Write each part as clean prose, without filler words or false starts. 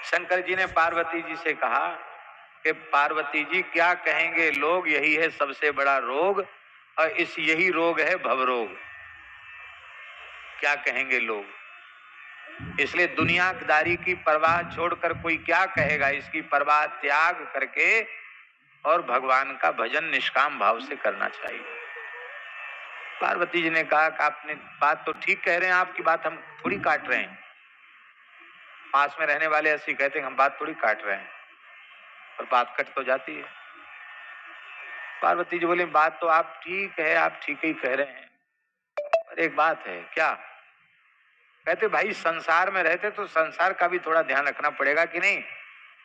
शंकर जी ने पार्वती जी से कहा कि पार्वती जी क्या कहेंगे लोग, यही है सबसे बड़ा रोग और यही रोग है भवरोग। क्या कहेंगे लोग, इसलिए दुनियादारी की परवाह छोड़कर कोई क्या कहेगा, इसकी परवाह त्याग करके और भगवान का भजन निष्काम भाव से करना चाहिए। पार्वती जी ने कहा कि आपने बात तो ठीक कह रहे हैं, आपकी बात हम थोड़ी काट रहे हैं। पास में रहने वाले ऐसे कहते हैं हम बात थोड़ी काट रहे हैं, और बात कट तो जाती है। पार्वती जी बोले बात तो आप ठीक है, आप ठीक ही कह रहे हैं, पर एक बात है। क्या? कहते भाई संसार में रहते तो संसार का भी थोड़ा ध्यान रखना पड़ेगा कि नहीं।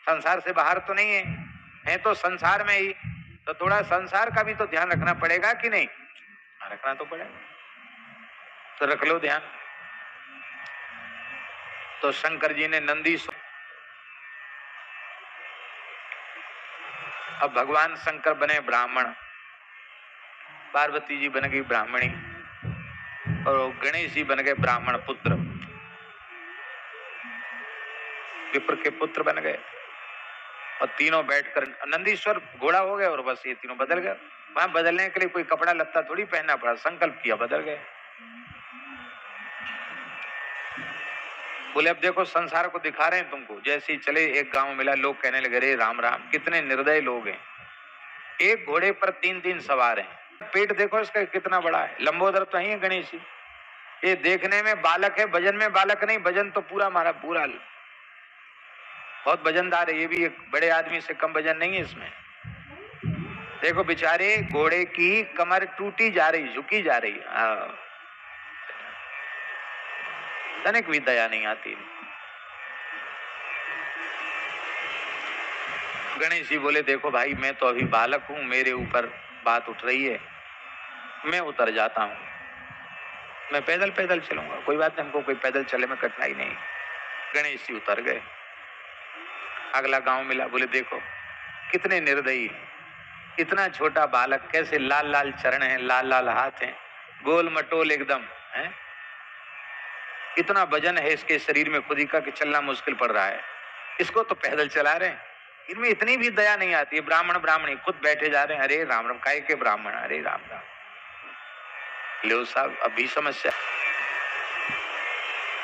संसार से बाहर तो नहीं है तो संसार में ही, तो थोड़ा संसार का भी तो ध्यान रखना पड़ेगा कि नहीं। रखना तो पड़ेगा, तो रख लो ध्यान। तो शंकर जी ने नंदीश्वर, अब भगवान शंकर बने ब्राह्मण, पार्वती जी बन गई ब्राह्मणी, और गणेश जी बन गए ब्राह्मण पुत्र, विप्र के पुत्र बन गए। और तीनों बैठकर, नंदीश्वर घोड़ा हो गए और बस ये तीनों बदल गए। वहां बदलने के लिए कोई कपड़ा लत्ता थोड़ी पहनना पड़ा, संकल्प किया बदल गए। बोले अब देखो संसार को दिखा रहे हैं तुमको। जैसे ही चले एक गांव मिला, लोग कहने लगे रे राम राम, कितने निर्दयी लोग हैं, एक घोड़े पर तीन तीन सवार हैं। पेट देखो इसका कितना बड़ा है, लंबोदर तो ही है गणेश जी। ये देखने में बालक है, वजन में बालक नहीं, वजन तो पूरा मारा पूरा बहुत वजनदार है। ये भी एक बड़े आदमी से कम वजन नहीं है इसमें। देखो बेचारे घोड़े की कमर टूटी जा रही, झुकी जा रही, तनिक भी दया नहीं आती। गणेश जी बोले देखो भाई मैं तो अभी बालक हूं, मेरे ऊपर बात उठ रही है, मैं उतर जाता हूं, मैं पैदल पैदल चलूंगा, कोई बात नहीं, हमको कोई पैदल चले में कठिनाई नहीं। गणेश जी उतर गए। अगला गांव मिला, बोले देखो कितने निर्दयी, इतना छोटा बालक, कैसे लाल लाल चरण हैं, लाल लाल हाथ हैं, गोल मटोल एकदम है, इतना वजन है इसके शरीर में खुद ही का कि चलना मुश्किल पड़ रहा है, इसको तो पैदल चला रहे हैं। इनमें इतनी भी दया नहीं आती है। ब्राह्मण ब्राह्मणी खुद बैठे जा रहे हैं, अरे राम राम, काय के ब्राह्मण, अरे राम राम। लो साहब अभी समस्या।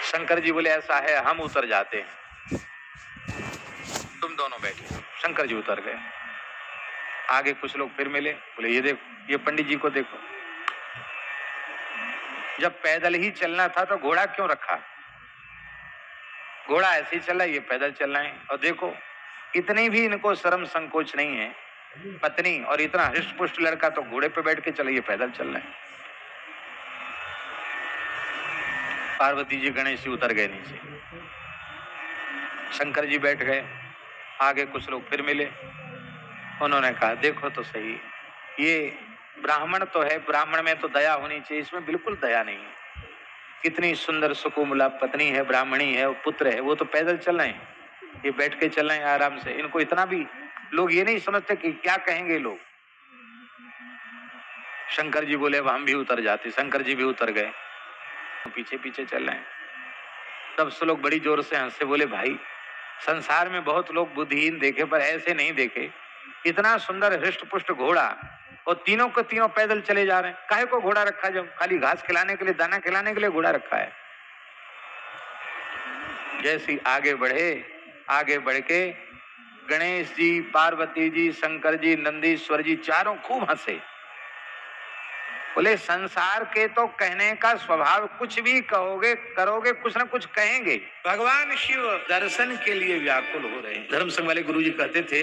शंकर जी बोले ऐसा है, हम उतर जाते हैं, तुम दोनों बैठे। शंकर जी उतर गए। आगे कुछ लोग फिर मिले, बोले ये देखो, ये पंडित जी को देखो, जब पैदल ही चलना था तो घोड़ा क्यों रखा, घोड़ा ऐसे ही चल रहा है, ये पैदल चल रहे हैं। और देखो इतनी भी इनको शर्म संकोच नहीं है, पत्नी और इतना हृष्ट पुष्ट लड़का तो घोड़े पे बैठ के चले, ये पैदल चल रहे हैं। पार्वती जी गणेश जी उतर गए नीचे, शंकर जी बैठ गए। आगे कुछ लोग फिर मिले, उन्होंने कहा देखो तो सही, ये ब्राह्मण तो है, ब्राह्मण में तो दया होनी चाहिए, इसमें बिल्कुल दया नहीं है। कितनी सुंदर सुकुमला पत्नी है, ब्राह्मणी है, पुत्र है, वो तो पैदल चल रहे हैं, ये बैठ के चल रहे हैं आराम से। इनको इतना भी लोग ये नहीं समझते कि क्या कहेंगे लोग। शंकर जी बोले अब हम भी उतर जाते। शंकर जी भी उतर गए, पीछे पीछे चल रहे हैं। तब से लोग बड़ी जोर से हंसे, बोले भाई संसार में बहुत लोग बुद्धिहीन देखे पर ऐसे नहीं देखे, इतना सुंदर हृष्ट पुष्ट घोड़ा, और तीनों को तीनों पैदल चले जा रहे हैं। काहे को घोड़ा रखा, जब खाली घास खिलाने के लिए, दाना खिलाने के लिए घोड़ा रखा है। जैसे आगे बढ़े, आगे बढ़ के गणेश जी, पार्वती जी, शंकर जी, नंदीश्वर जी चारों खूब हंसे। बोले संसार के तो कहने का स्वभाव, कुछ भी कहोगे करोगे कुछ ना कुछ कहेंगे। भगवान शिव दर्शन के लिए व्याकुल हो रहे हैं। धर्म संघ वाले गुरु जी कहते थे,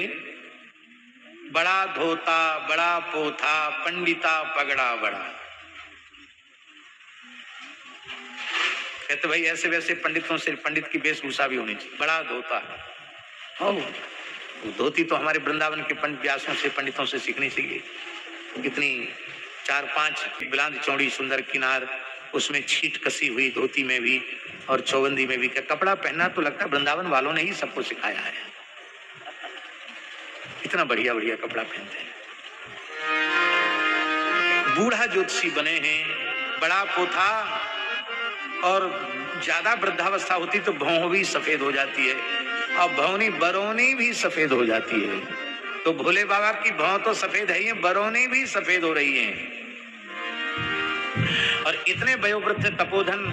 बड़ा धोता बड़ा पोथा, पंडिता पगड़ा बड़ा। कहते भाई ऐसे वैसे पंडितों से, पंडित की वेशभूषा भी होनी चाहिए। बड़ा धोता, धोती तो हमारे वृंदावन के पंडित व्यासों से, पंडितों से सीखनी चाहिए। कितनी 4-5 बिलांद चौड़ी सुंदर किनार, उसमें छीट कसी हुई धोती में भी और चौबंदी में भी। क्या कपड़ा पहनना तो लगता है वृंदावन वालों ने ही सबको सिखाया है। इतना बढ़िया बढ़िया कपड़ा पहनते हैं। बूढ़ा ज्योतिषी बने हैं, बड़ा पोथा, और ज्यादा वृद्धावस्था होती तो भौं भी सफेद हो जाती है। और भौनी बरौनी भी सफेद हो जाती है। तो भोले बाबा की भौं तो सफेद है ही, बरौनी भी सफेद हो रही है। और इतने वयोवृद्ध तपोधन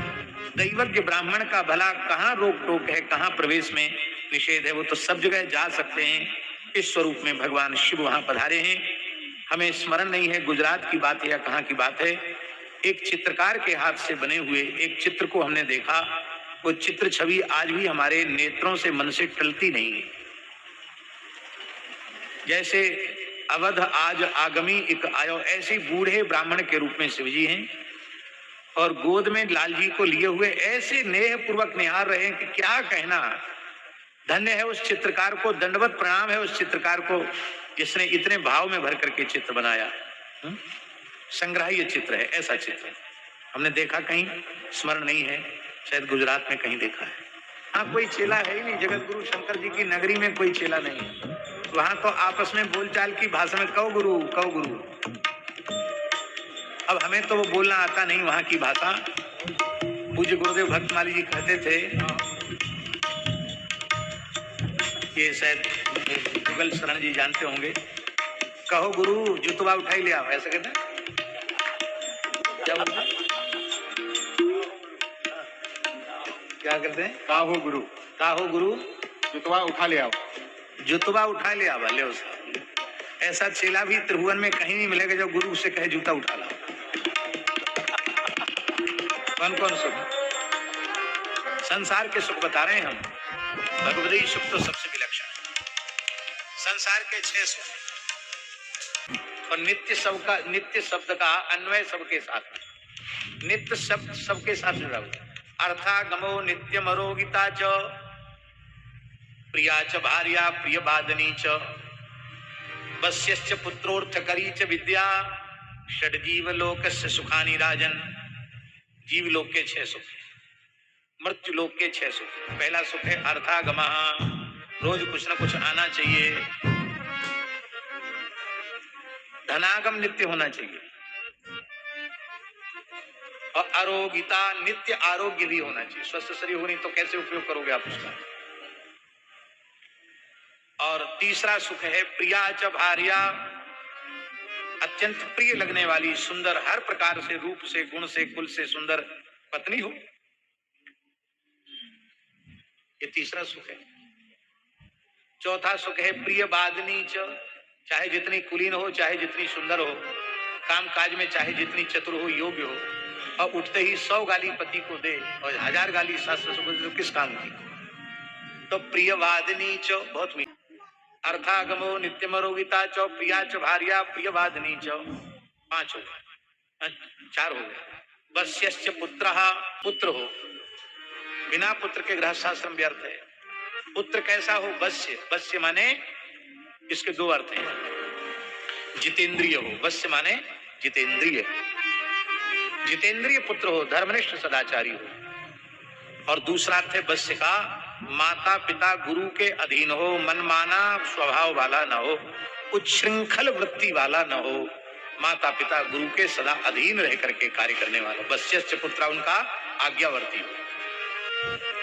दैवज्ञ ब्राह्मण का भला कहाँ रोक टोक है, कहाँ प्रवेश में निषेध है? वो तो सब जगह जा सकते हैं। इस स्वरूप में भगवान शिव वहां पधारे हैं। हमें स्मरण नहीं है गुजरात की बात है या कहाँ की बात है। एक चित्रकार के हाथ से बने हुए एक चित्र को हमने देखा। वो चित्र छवि आज भी हमारे नेत्रों से, मन से टलती नहीं है। जैसे अवध आज आगमी एक आयो, ऐसे बूढ़े ब्राह्मण के रूप में शिवजी हैं और गोद में लाल जी को लिए हुए ऐसे नेह पूर्वक निहार रहे हैं कि क्या कहना। धन्य है उस चित्रकार को, दंडवत प्रणाम है उस चित्रकार को जिसने इतने भाव में भर करके चित्र बनाया। संग्रहीय चित्र है, ऐसा चित्र हमने देखा कहीं, स्मरण नहीं है, शायद गुजरात में कहीं देखा है। हाँ, कोई चेला है ही नहीं, जगत गुरु शंकर जी की नगरी में कोई चेला नहीं है। वहां तो आपस में बोलचाल की भाषा में कहो गुरु कहो गुरु। अब हमें तो वो बोलना आता नहीं वहां की भाषा। पूज्य गुरुदेव भक्तमाली जी कहते थे, ये शायद मुगल शरण जी जानते होंगे, कहो गुरु जुतवा उठाई ले आओ, ऐसा कहते हैं। क्या करते हैं? काहो गुरु, काहो गुरु जुतवा उठा ले आओ, जुतवा उठा ले आओ। ले ऐसा चेला भी त्रिभुवन में कहीं नहीं मिलेगा जो गुरु से कहे जूता उठा लाओ। कौन कौन सुख? संसार के सुख बता रहे हैं हम। भगवती सुख तो सबसे विलक्षण है। संसार के 6 सुख और नित्य शब्द का अन्वय सबके साथ, नित्य शब्द सबके साथ जुड़ा हुआ। अर्थागमो नित्यमरोगिता च प्रिया च भार्या प्रियवादिनी च वश्यश्च पुत्रोर्थकरी च विद्या षड्जीवलोकस्य सुखानि राजन। जीवलोक के 6 सुख, मृत्यु लोक के 6 सुख। पहला सुख है अर्थागम, रोज कुछ ना कुछ आना चाहिए। धनागम नित्य होना चाहिए और आरोग्यता, नित्य आरोग्य भी होना चाहिए। स्वस्थ शरीर हो नहीं तो कैसे उपयोग करोगे आप उसका। और तीसरा सुख है प्रिया च भार्या, अत्यंत प्रिय लगने वाली, सुंदर, हर प्रकार से, रूप से, गुण से, कुल से सुंदर पत्नी हो। ये तीसरा सुख है। चौथा सुख है प्रिय वादिनी च, चाहे जितनी कुलीन हो, चाहे जितनी सुंदर हो, काम काज में चाहे जितनी चतुर हो, योग्य हो, और उठते ही 100 गाली पति को दे और 1000 गाली सास ससुर को दे तो किस काम की। तो प्रियवादिनी च बहुत हुई। अर्थागमो नित्यमरोगिता च प्रिया च भार्या प्रियवादिनी च, 5 हो गए, 4 हो गए। वश्यश्च पुत्रः, पुत्र हो, बिना पुत्र के गृहस्थाश्रम व्यर्थ है। पुत्र कैसा हो? वश्य, वश्य माने इसके 2 अर्थ हैं। जितेंद्रिय हो, वश्य माने जितेंद्रिय, जितेंद्रिय पुत्र हो, धर्मनिष्ठ सदाचारी हो। और दूसरा अर्थ है वश्य का, माता पिता गुरु के अधीन हो, मनमाना स्वभाव वाला न हो, उच्छृंखल वृत्ति वाला न हो, माता पिता गुरु के सदा अधीन रह करके कार्य करने वाला। वश्यश्च पुत्र, उनका आज्ञावर्ती हो।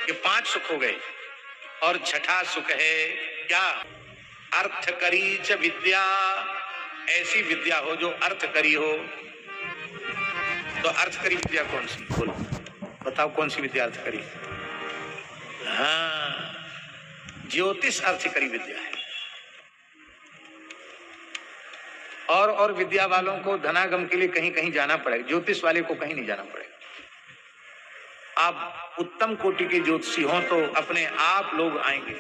ये 5 सुख हो गए। और छठा सुख है क्या? अर्थकरी च विद्या, ऐसी विद्या हो जो अर्थकरी हो। तो अर्थकरी विद्या कौन सी? बोलो बताओ, कौन सी विद्या अर्थकरी? हाँ, ज्योतिष अर्थकरी विद्या है। और विद्या वालों को धनागम के लिए कहीं कहीं जाना पड़ेगा, ज्योतिष वाले को कहीं नहीं जाना पड़ेगा। आप उत्तम कोटि के ज्योतिषी हो तो अपने आप लोग आएंगे।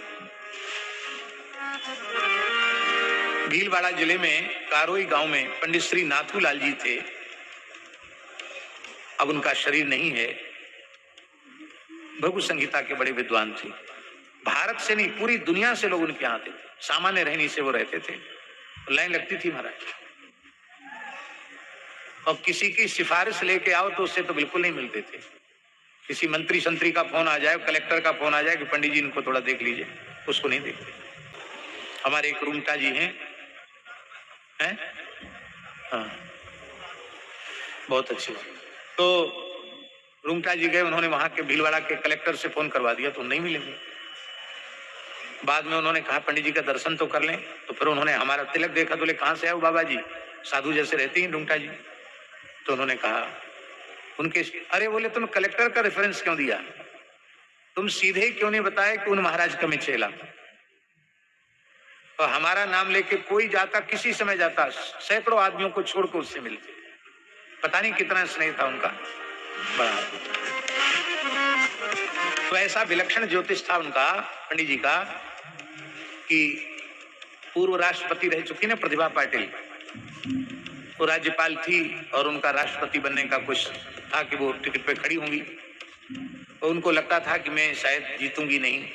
भीलवाड़ा जिले में कारोई गांव में पंडित श्री नाथूलाल जी थे। अब उनका शरीर नहीं है। भृगु संहिता के बड़े विद्वान थे। भारत से नहीं, पूरी दुनिया से लोग उनके यहाँ आते थे। सामान्य रहनी से वो रहते थे, लाइन लगती थी महाराज। और किसी की सिफारिश लेके आओ तो उससे तो बिल्कुल नहीं मिलते थे। किसी मंत्री संतरी का फोन आ जाए, कलेक्टर का फोन आ जाए कि पंडित जी इनको थोड़ा देख लीजिए, उसको नहीं देखते। हमारे एक रूमटा जी हैं, हाँ, बहुत अच्छी बात। तो रूमटा जी गए, उन्होंने वहां के भीलवाड़ा के कलेक्टर से फोन करवा दिया तो नहीं मिलेंगे। बाद में उन्होंने कहा पंडित जी का दर्शन तो कर लें, तो फिर उन्होंने हमारा तिलक देखा, बोले कहाँ से आए हो बाबा जी, साधु जैसे रहते हैं डुंगटा जी। तो उन्होंने कहा उनके, अरे बोले तुम कलेक्टर का रेफरेंस क्यों दिया, तुम सीधे ही क्यों नहीं बताया कि उन महाराज का मैं चेला। तो हमारा नाम लेके कोई जाता, किसी समय जाता, सैकड़ों आदमियों को छोड़कर उससे मिलते, पता नहीं कितना स्नेह था उनका बड़ा। तो ऐसा विलक्षण ज्योतिष था उनका, पंडित जी का, कि पूर्व राष्ट्रपति रह चुकी ना प्रतिभा पाटिल, वो राज्यपाल थी और उनका राष्ट्रपति बनने का कुछ था कि वो टिकट पे खड़ी होंगी, तो उनको लगता था कि मैं शायद जीतूंगी नहीं,